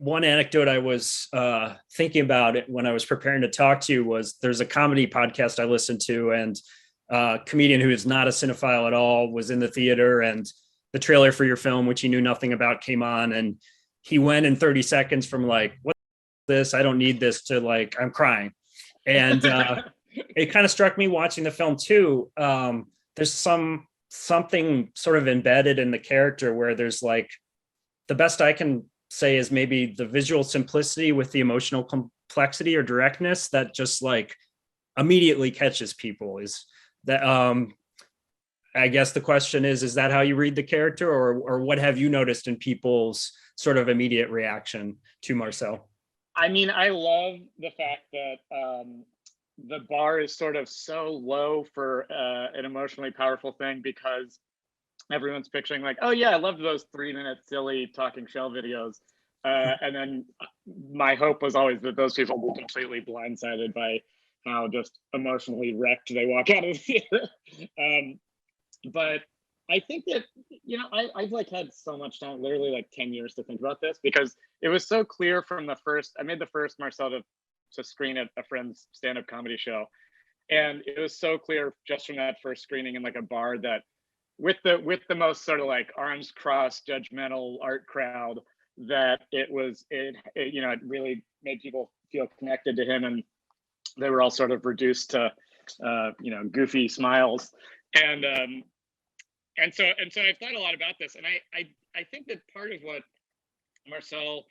one anecdote I was thinking about it when I was preparing to talk to you was there's a comedy podcast I listened to, and a comedian who is not a cinephile at all was in the theater, and the trailer for your film, which he knew nothing about, came on, and he went in 30 seconds from like, what's this? I don't need this, to like, I'm crying. And it kind of struck me watching the film too. There's something sort of embedded in the character where there's like, the best I can say is maybe the visual simplicity with the emotional complexity or directness that just like immediately catches people. Is that I guess the question is that how you read the character, or what have you noticed in people's sort of immediate reaction to Marcel? I mean, I love the fact that the bar is sort of so low for an emotionally powerful thing, because everyone's picturing like, oh yeah, I loved those 3-minute silly talking shell videos. And then my hope was always that those people were completely blindsided by how just emotionally wrecked they walk out of the theater. But I think that, I've like had so much time, literally like 10 years to think about this, because it was so clear from the first, I made the first Marcel to screen at a friend's stand-up comedy show. And it was so clear just from that first screening in like a bar that with the most sort of like arms crossed judgmental art crowd, that it really made people feel connected to him, and they were all sort of reduced to goofy smiles. And so I've thought a lot about this, and I think that part of what Marcel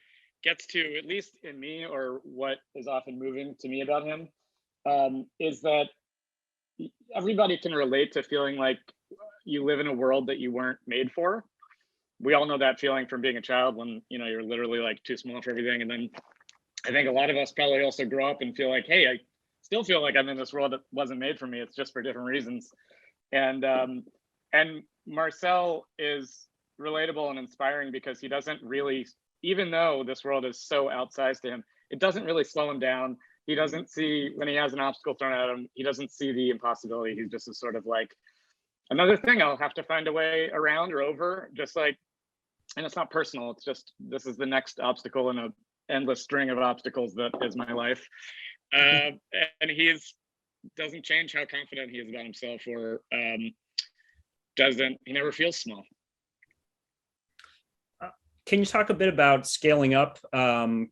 gets to, at least in me, or what is often moving to me about him, is that everybody can relate to feeling like you live in a world that you weren't made for. We all know that feeling from being a child when you're literally like too small for everything. And then I think a lot of us probably also grow up and feel like, hey, I still feel like I'm in this world that wasn't made for me. It's just for different reasons. And Marcel is relatable and inspiring because he doesn't really, even though this world is so outsized to him, it doesn't really slow him down. He doesn't see, when he has an obstacle thrown at him, he doesn't see the impossibility. He just is sort of like, another thing I'll have to find a way around or over, just like, and it's not personal. It's just, this is the next obstacle in an endless string of obstacles that is my life. And he doesn't change how confident he is about himself, or he never feels small. Can you talk a bit about scaling up, and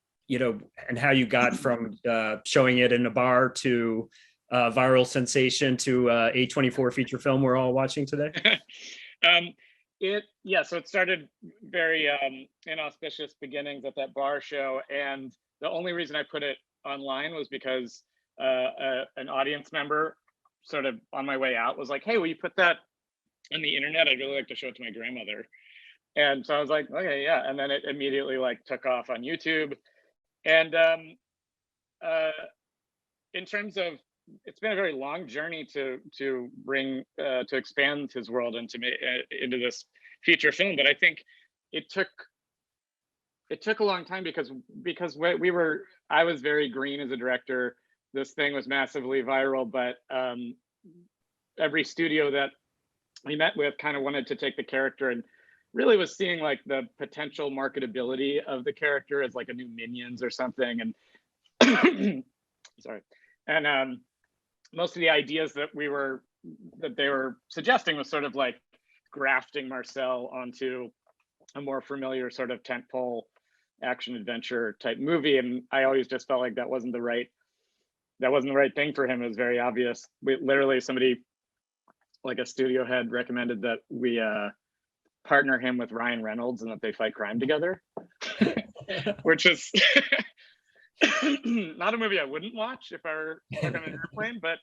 how you got from showing it in a bar to viral sensation to A24 feature film we're all watching today? So it started very inauspicious beginnings at that bar show, and the only reason I put it online was because an audience member, sort of on my way out, was like, hey, will you put that on the internet? I'd really like to show it to my grandmother. And so I was like, okay, yeah. And then it immediately like took off on YouTube. And in terms of, it's been a very long journey to bring to expand his world into this feature film. But I think it took a long time because I was very green as a director. This thing was massively viral, but every studio that we met with kind of wanted to take the character and really was seeing like the potential marketability of the character as like a new Minions or something. And sorry. And most of the ideas that they were suggesting was sort of like grafting Marcel onto a more familiar sort of tentpole action adventure type movie. And I always just felt like that wasn't the right thing for him. It was very obvious. Literally somebody, like a studio head, recommended that we partner him with Ryan Reynolds and that they fight crime together, which is not a movie I wouldn't watch if I were stuck on an airplane, but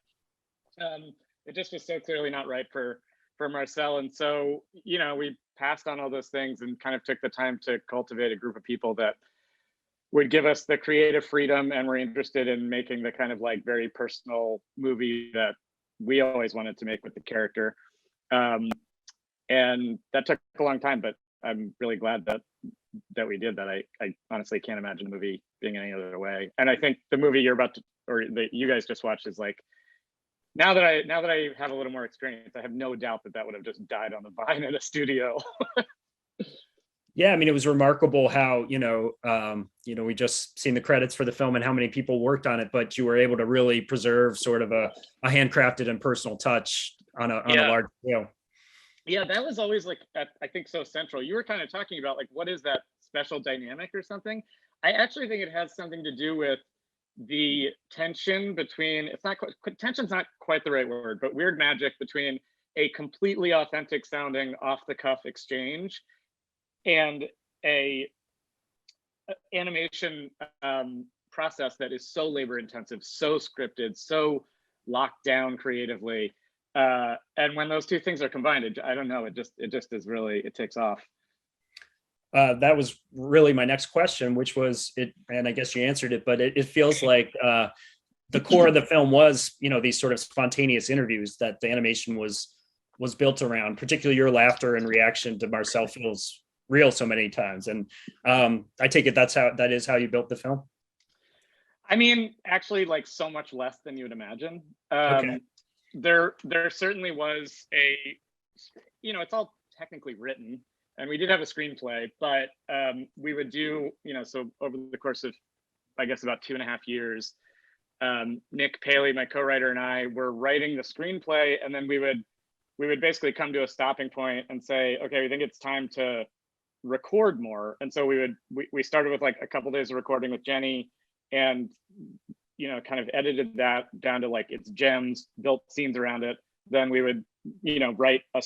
it just was so clearly not right for Marcel. And so, we passed on all those things and kind of took the time to cultivate a group of people that would give us the creative freedom and were interested in making the kind of like very personal movie that we always wanted to make with the character. And that took a long time, but I'm really glad that we did that. I honestly can't imagine the movie being any other way. And I think the movie you're about to, or that you guys just watched, is like, now that I have a little more experience, I have no doubt that would have just died on the vine in a studio. Yeah, I mean, it was remarkable how, we just seen the credits for the film and how many people worked on it, but you were able to really preserve sort of a handcrafted and personal touch on a Yeah. large scale. Yeah, that was always like, I think, so central. You were kind of talking about like, what is that special dynamic or something? I actually think it has something to do with the tension between, it's not quite, tension's not quite the right word, but weird magic between a completely authentic sounding off the cuff exchange and a animation process that is so labor intensive, so scripted, so locked down creatively. And when those two things are combined, I don't know, it just is really, it takes off. That was really my next question, which was it, and I guess you answered it, but it feels like the core of the film was, these sort of spontaneous interviews that the animation was built around, particularly your laughter and reaction to Marcel feels real so many times. And I take it that is how you built the film. I mean, actually, like so much less than you would imagine. Okay. There certainly was it's all technically written, and we did have a screenplay, but we would do, so over the course of, I guess, about 2.5 years, Nick Paley, my co-writer, and I were writing the screenplay, and then we would basically come to a stopping point and say, okay, we think it's time to record more. And so we started with like a couple days of recording with Jenny, and kind of edited that down to like its gems, built scenes around it. Then we would write a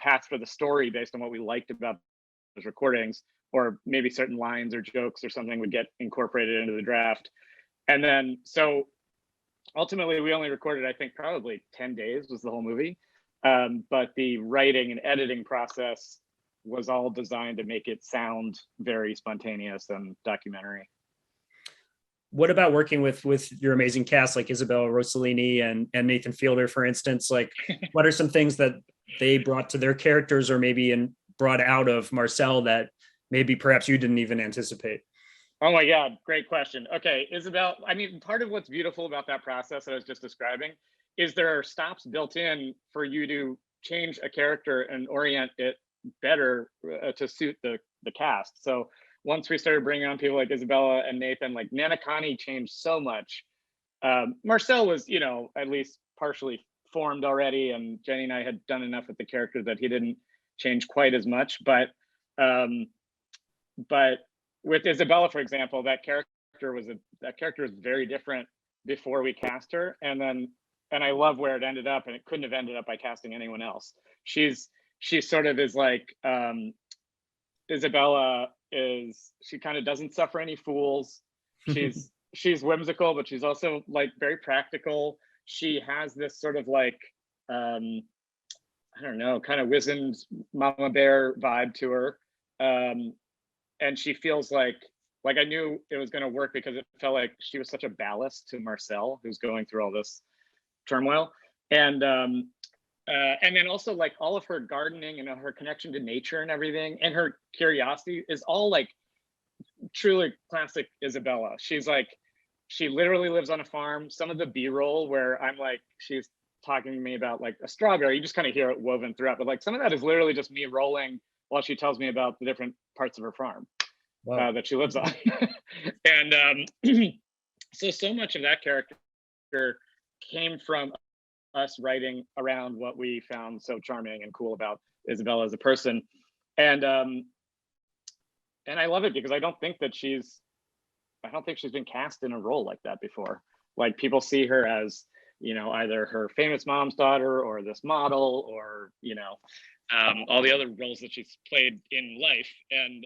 path for the story based on what we liked about those recordings, or maybe certain lines or jokes or something would get incorporated into the draft. And then so ultimately we only recorded, I think, probably 10 days was the whole movie. But the writing and editing process was all designed to make it sound very spontaneous and documentary. What about working with your amazing cast like Isabella Rossellini and Nathan Fielder, for instance? Like, what are some things that they brought to their characters, or maybe brought out of Marcel that maybe perhaps you didn't even anticipate? Oh my God, great question. Okay, Isabel, I mean, part of what's beautiful about that process that I was just describing is there are stops built in for you to change a character and orient it better to suit the cast. So once we started bringing on people like Isabella and Nathan, like Nanakani changed so much. Marcel was, at least partially formed already, and Jenny and I had done enough with the character that he didn't change quite as much. But with Isabella, for example, that character was very different before we cast her, and I love where it ended up, and it couldn't have ended up by casting anyone else. She sort of is like Isabella she kind of doesn't suffer any fools. She's whimsical, but she's also like very practical. She has this sort of like I don't know, kind of wizened mama bear vibe to her. And she feels like I knew it was going to work because it felt like she was such a ballast to Marcel, who's going through all this turmoil. And then also like all of her gardening and her connection to nature and everything, and her curiosity is all like truly classic Isabella. She's like, she literally lives on a farm. Some of the B-roll where I'm like, she's talking to me about like a strawberry, you just kind of hear it woven throughout, but like some of that is literally just me rolling while she tells me about the different parts of her farm. Wow. That she lives on. And so much of that character came from us writing around what we found so charming and cool about Isabella as a person. And I love it because I don't think she's been cast in a role like that before. Like people see her as, either her famous mom's daughter or this model, or, all the other roles that she's played in life. And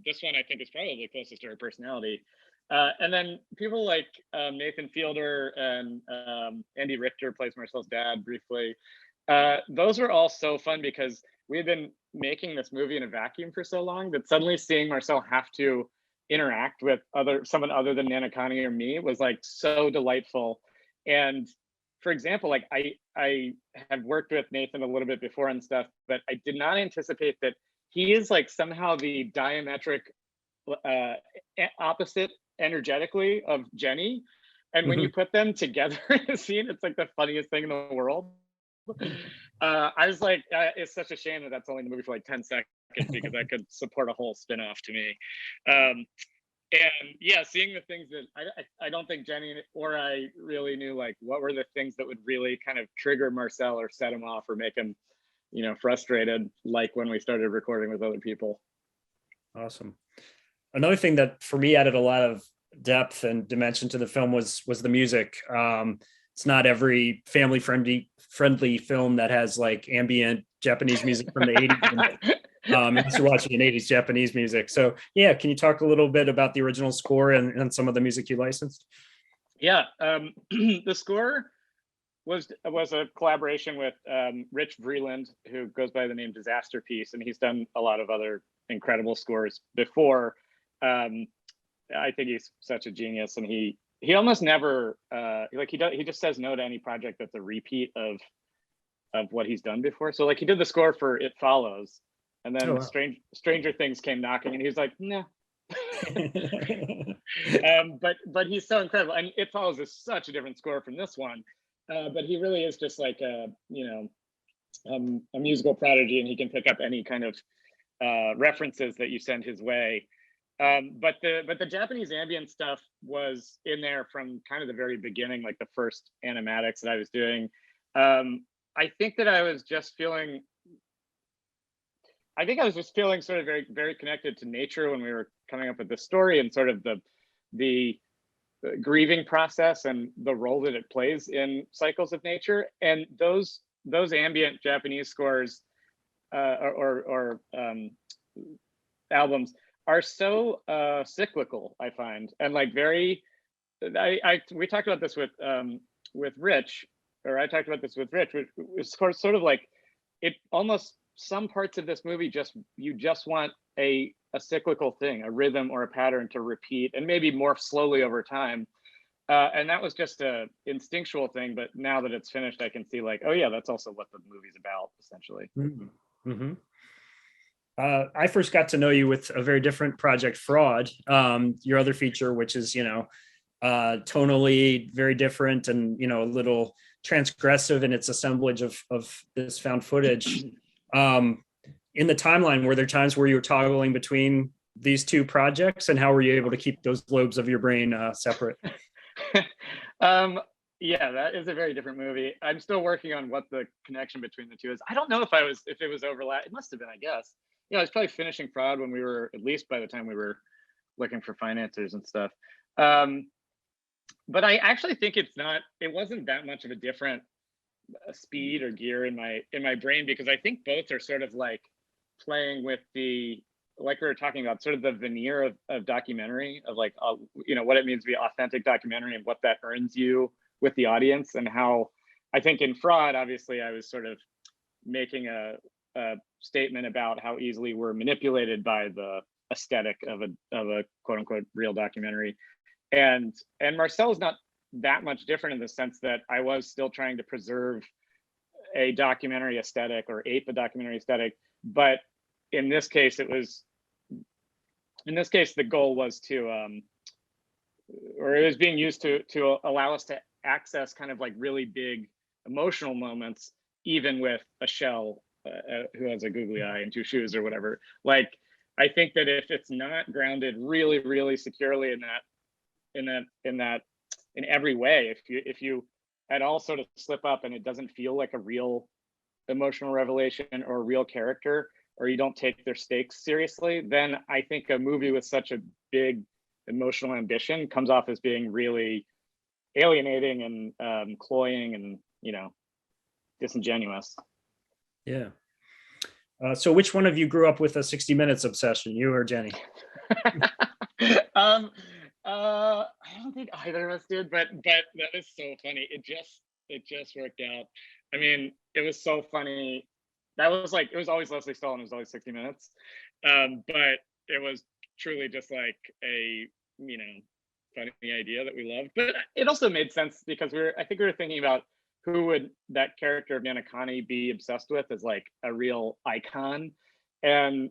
this one I think is probably closest to her personality. And then people like Nathan Fielder and Andy Richter plays Marcel's dad briefly. Those were all so fun because we had been making this movie in a vacuum for so long that suddenly seeing Marcel have to interact with someone other than Nanakani or me was like so delightful. And for example, like I have worked with Nathan a little bit before and stuff, but I did not anticipate that he is like somehow the diametric opposite energetically of Jenny. And when you put them together in a scene, it's like the funniest thing in the world. I was like, it's such a shame that that's only in the movie for like 10 seconds because that could support a whole spin-off to me. And yeah, seeing the things that I don't think Jenny or I really knew, like what were the things that would really kind of trigger Marcel or set him off or make him, frustrated, like when we started recording with other people. Awesome. Another thing that for me added a lot of depth and dimension to the film was the music. It's not every family friendly film that has like ambient Japanese music from the 80s. Unless you're watching an 80s Japanese music. So yeah, can you talk a little bit about the original score and some of the music you licensed? Yeah, the score was a collaboration with Rich Vreeland, who goes by the name Disaster Piece, and he's done a lot of other incredible scores before. I think he's such a genius, and he almost never he just says no to any project that's a repeat of what he's done before. So like he did the score for It Follows, and then Stranger Things came knocking, and he's like, no. But he's so incredible, and It Follows is such a different score from this one. But he really is just like a musical prodigy, and he can pick up any kind of references that you send his way. But the Japanese ambient stuff was in there from kind of the very beginning, like the first animatics that I was doing. I think I was just feeling sort of very, very connected to nature when we were coming up with this story, and sort of the grieving process and the role that it plays in cycles of nature. And those ambient Japanese scores or albums are so cyclical, I find, and like very. We talked about this with Rich, or I talked about this with Rich, which is sort of like it almost. Some parts of this movie you just want a cyclical thing, a rhythm or a pattern to repeat and maybe morph slowly over time. And that was just a instinctual thing, but now that it's finished, I can see like, oh yeah, that's also what the movie's about, essentially. Mm-hmm. I first got to know you with a very different project, Fraud, your other feature, which is, tonally very different and, a little transgressive in its assemblage of this found footage. In the timeline, were there times where you were toggling between these two projects, and how were you able to keep those lobes of your brain separate? Yeah, that is a very different movie. I'm still working on what the connection between the two is. I don't know if it was overlap. It must have been, I guess. I was probably finishing Fraud when we were, at least by the time we were looking for financiers and stuff. But I actually think it wasn't that much of a different speed or gear in my brain, because I think both are sort of like playing with like we were talking about, sort of the veneer of documentary, of like what it means to be authentic documentary and what that earns you with the audience. And how I think in Fraud, obviously I was sort of making a statement about how easily we're manipulated by the aesthetic of a quote unquote real documentary, and Marcel is not that much different in the sense that I was still trying to preserve a documentary aesthetic or ape a documentary aesthetic. But in this case, the goal was it was being used to allow us to access kind of like really big emotional moments, even with a shell who has a googly eye and two shoes or whatever. Like, I think that if it's not grounded really, really securely in every way, if you at all sort of slip up and it doesn't feel like a real emotional revelation or a real character, or you don't take their stakes seriously, then I think a movie with such a big emotional ambition comes off as being really alienating and cloying and disingenuous. Yeah. So which one of you grew up with a 60 Minutes obsession, you or Jenny? I don't think either of us did, but that is so funny. It just worked out. I mean, it was so funny. That was like, it was always Leslie Stahl and it was always 60 Minutes. But it was truly just like a, funny idea that we loved. But it also made sense because I think we were thinking about who would that character of Nanakani be obsessed with as like a real icon. And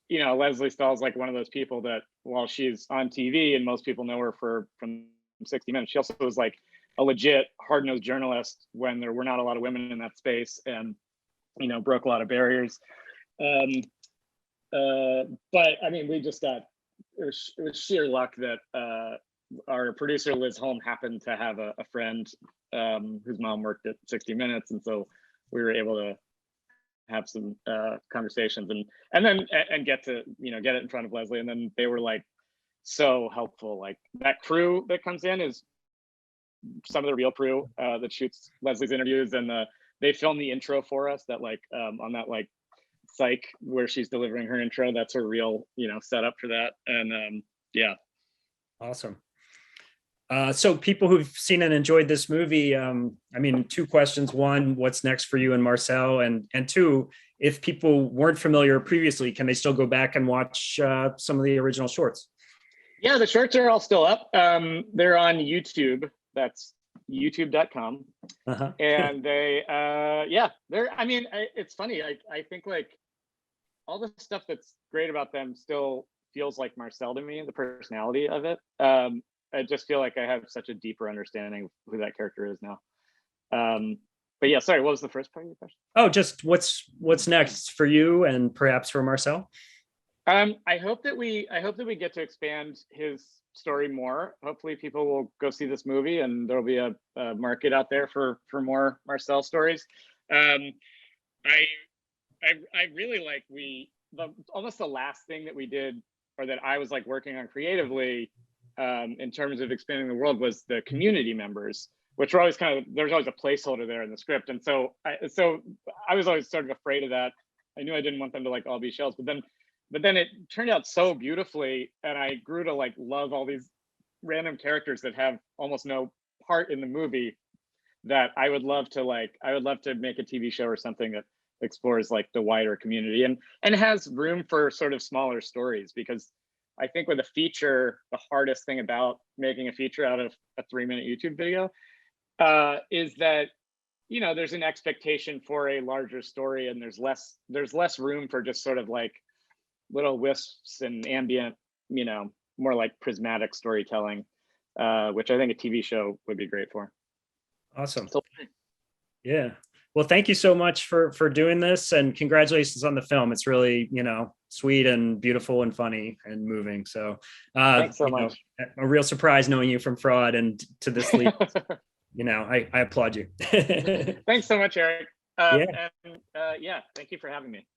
Leslie Stahl is like one of those people that, while she's on TV and most people know her from 60 Minutes, she also was like a legit hard-nosed journalist when there were not a lot of women in that space, and broke a lot of barriers. But I mean, we just got, it was sheer luck that our producer Liz Holm happened to have a friend whose mom worked at 60 Minutes, and so we were able to have some conversations and then get to get it in front of Leslie, and then they were like so helpful. Like that crew that comes in is some of the real crew that shoots Leslie's interviews, and they filmed the intro for us. That like on that like psych where she's delivering her intro, that's her real setup for that. And yeah, awesome. So people who've seen and enjoyed this movie, I mean, two questions. One, what's next for you and Marcel? And two, if people weren't familiar previously, can they still go back and watch some of the original shorts? Yeah, the shorts are all still up. They're on YouTube. That's youtube.com. And they, I mean, it's funny. I think like all the stuff that's great about them still feels like Marcel to me, the personality of it. I just feel like I have such a deeper understanding of who that character is now. But yeah, sorry, what was the first part of your question? Oh, just what's next for you and perhaps for Marcel? I hope that we get to expand his story more. Hopefully people will go see this movie and there'll be a market out there for more Marcel stories. I really like almost the last thing that we did, or that I was like working on creatively, in terms of expanding the world, was the community members, which were always there's always a placeholder there in the script. And so I was always sort of afraid of that. I knew I didn't want them to like all be shells, but then it turned out so beautifully. And I grew to like love all these random characters that have almost no part in the movie, that I would love to make a TV show or something that explores like the wider community and has room for sort of smaller stories. Because I think with a feature, the hardest thing about making a feature out of a 3-minute YouTube video is that, there's an expectation for a larger story, and there's less room for just sort of like little wisps and ambient, more like prismatic storytelling, which I think a TV show would be great for. Awesome. Yeah. Well, thank you so much for doing this, and congratulations on the film. It's really, sweet and beautiful and funny and moving. So thanks so much. A real surprise knowing you from Fraud and to this lead. I applaud you. Thanks so much, Eric. And thank you for having me.